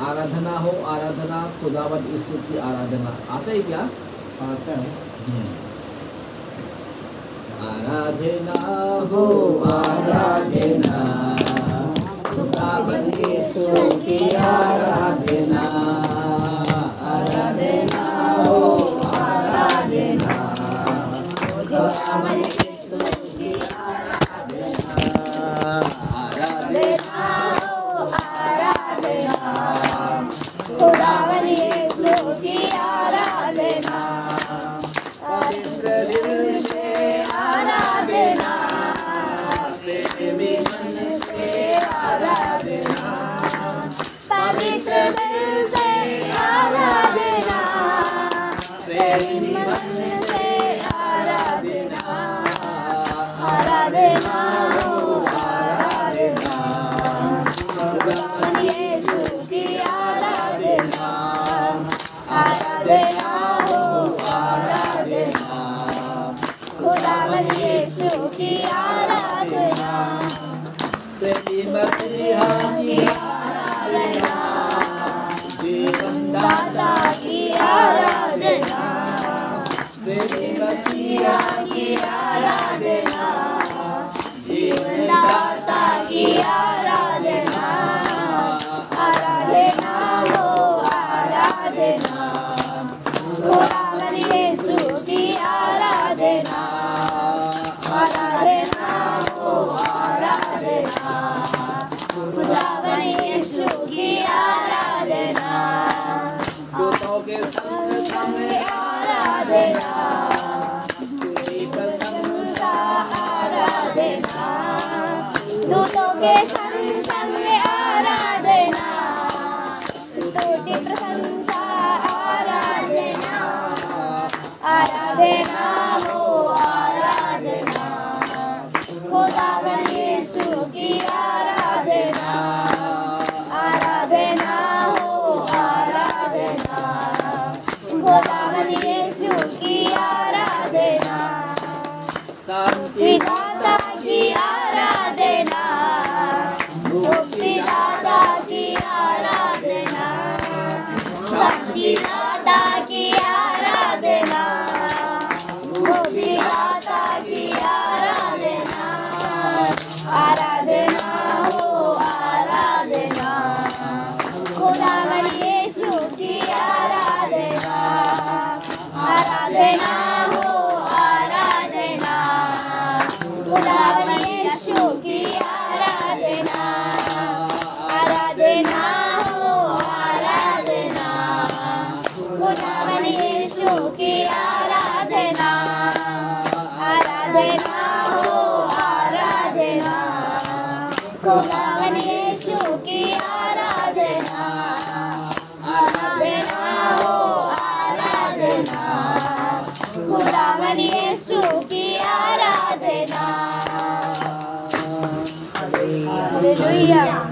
आराधना हो, आराधना खुदावंद यीशु की आराधना। आता है क्या? आता है। आराधना हो आराधना, खुदावंद यीशु की आराधना। आराधना हो आराधना, खुदावंद यीशु की आराधना। आराधना हो आराधना, खुदावंद यीशु की आराधना। पवित्र दिल से आराधना, प्रेमी मन से आराधना। पवित्र दिल से आराधना, प्रेमी मन से आराधना। आराधना हो आराधना, खुदावंद यीशु की आराधना। आराधना हो आराधना, खुदावंद यीशु की आराधना। प्रेमी मसीहा की आराधना, जीवन दाता की आराधना। प्रेमी मसीहा की आराधना, जीवन दाता की आराधना। आराधना हो आराधना, खुदावंद यीशु की आराधना। आराधना हो आराधना, खुदावंद यीशु की आराधना। दूतों के संग संग आराधना, तेरी प्रशंसा आराधना। दूतों के संग संग आराधना, स्तुति प्रशंसा आराधना। आराधना हो आराधना, खुदावंद यीशु की आराधना। आराधना हो आराधना, खुदावंद यीशु की आराधना। शांति दाता की आराधना, मुक्ति दाता की आराधना। शांति दाता की आराधना, मुक्ति दाता की आराधना। आराधना हो आराधना, खुदावंद यीशु की आराधना। आराधना हो आराधना, खुदावंद यीशु की आराधना। आराधना हो आराधना, खुदावंद यीशु की आराधना। आराधना हो आराधना, खुदावंद यीशु की आराधना। आराधना हो आराधना, खुदावंद यीशु की आराधना। हालेलुया।